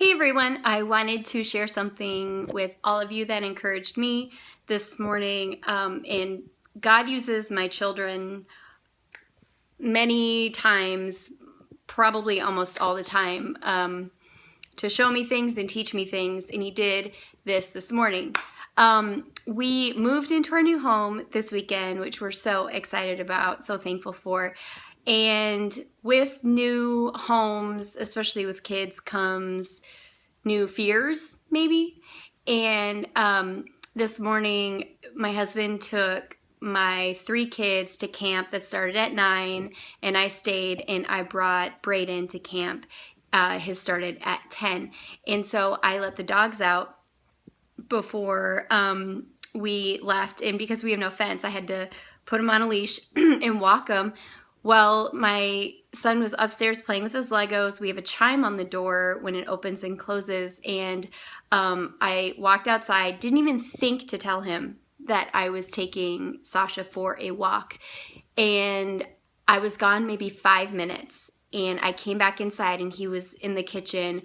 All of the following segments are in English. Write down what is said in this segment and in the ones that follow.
Hey everyone, I wanted to share something with all of you that encouraged me this morning. And God uses my children many times, probably almost all the time, to show me things and teach me things. And He did this morning. We moved into our new home this weekend, which we're so excited about, so thankful for. And with new homes, especially with kids, comes new fears, maybe. And this morning, my husband took my 3 kids to camp that started at 9, and I stayed and I brought Braden to camp. His started at 10. And so I let the dogs out before we left, and because we have no fence, I had to put them on a leash and walk them. Well, my son was upstairs playing with his Legos. We have a chime on the door when it opens and closes, and I walked outside, didn't even think to tell him that I was taking Sasha for a walk, and I was gone maybe 5 minutes, and I came back inside and he was in the kitchen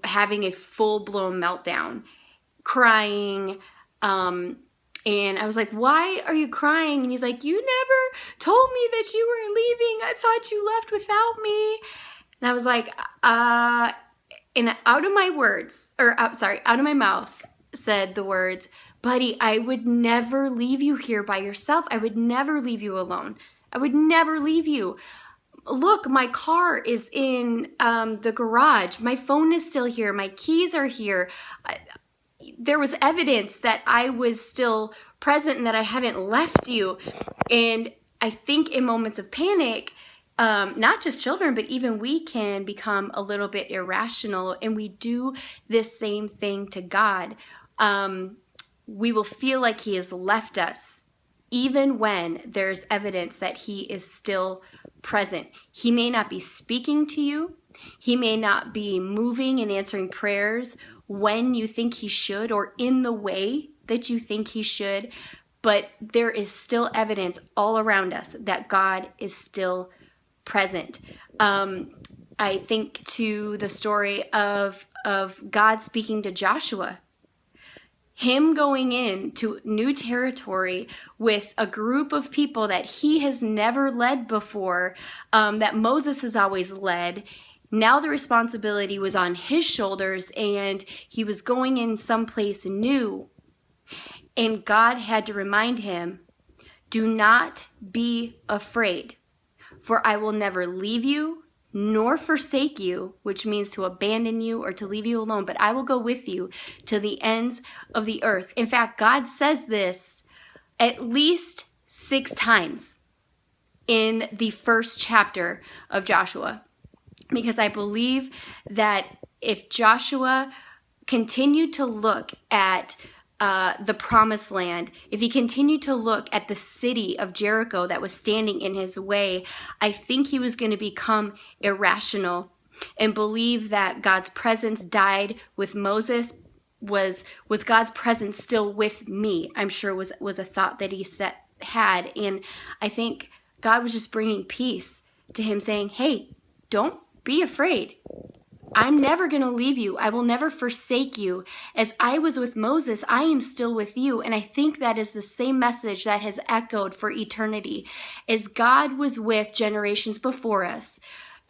having a full-blown meltdown, crying, and I was like, "Why are you crying?" And he's like, "You never told me that you were leaving. I thought you left without me." And I was like, and out of my mouth said the words, "Buddy, I would never leave you here by yourself. I would never leave you alone. I would never leave you. Look, my car is in the garage. My phone is still here. My keys are here." There was evidence that I was still present and that I haven't left you. And I think in moments of panic, not just children, but even we can become a little bit irrational, and we do this same thing to God. We will feel like He has left us, even when there's evidence that He is still present. He may not be speaking to you. He may not be moving and answering prayers when you think He should or in the way that you think He should, but there is still evidence all around us that God is still present. I think to the story of God speaking to Joshua, him going into new territory with a group of people that he has never led before, that Moses has always led. Now the responsibility was on his shoulders, and he was going in someplace new. And God had to remind him, "Do not be afraid, for I will never leave you nor forsake you," which means to abandon you or to leave you alone, "but I will go with you to the ends of the earth." In fact, God says this at least 6 times in the first chapter of Joshua. Because I believe that if Joshua continued to look at the promised land, if he continued to look at the city of Jericho that was standing in his way, I think he was going to become irrational and believe that God's presence died with Moses. Was God's presence still with me? I'm sure was a thought that he had. And I think God was just bringing peace to him, saying, "Hey, don't be afraid. I'm never going to leave you. I will never forsake you. As I was with Moses, I am still with you." And I think that is the same message that has echoed for eternity. As God was with generations before us,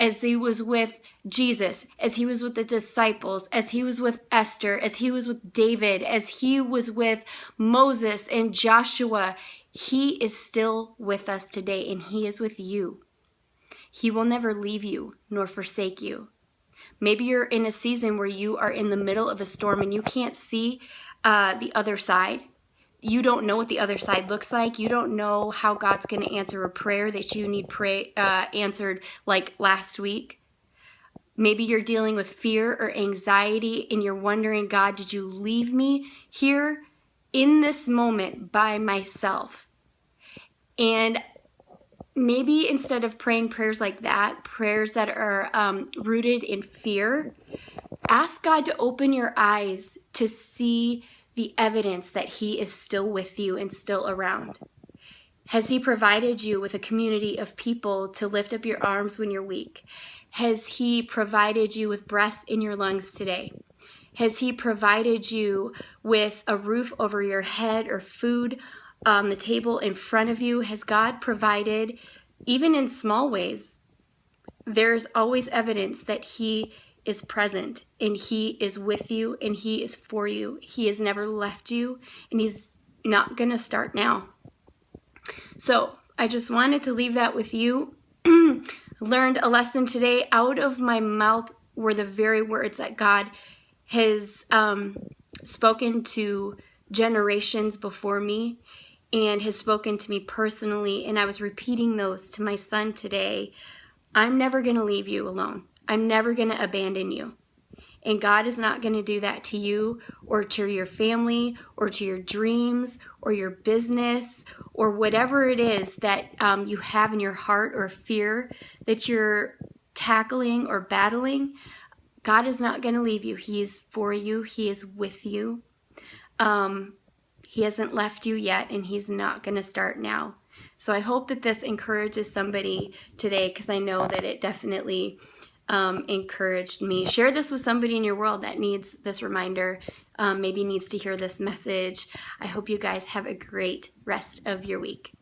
as He was with Jesus, as He was with the disciples, as He was with Esther, as He was with David, as He was with Moses and Joshua, He is still with us today, and He is with you. He will never leave you nor forsake you. Maybe you're in a season where you are in the middle of a storm and you can't see the other side. You don't know what the other side looks like. You don't know how God's going to answer a prayer that you need answered like last week. Maybe you're dealing with fear or anxiety and you're wondering, "God, did you leave me here in this moment by myself?" And maybe instead of praying prayers like that, prayers that are rooted in fear, ask God to open your eyes to see the evidence that He is still with you and still around. Has He provided you with a community of people to lift up your arms when you're weak? Has He provided you with breath in your lungs today? Has He provided you with a roof over your head or food on the table in front of you? Has God provided, even in small ways? There's always evidence that He is present and He is with you and He is for you. He has never left you, and He's not going to start now. So I just wanted to leave that with you. Learned a lesson today. Out of my mouth were the very words that God has spoken to generations before me and has spoken to me personally, and I was repeating those to my son today. I'm never going to leave you alone. I'm never going to abandon you. And God is not going to do that to you or to your family or to your dreams or your business or whatever it is that you have in your heart or fear that you're tackling or battling. God is not going to leave you. He is for you. He is with you. He hasn't left you yet, and He's not going to start now. So I hope that this encourages somebody today, because I know that it definitely encouraged me. Share this with somebody in your world that needs this reminder, maybe needs to hear this message. I hope you guys have a great rest of your week.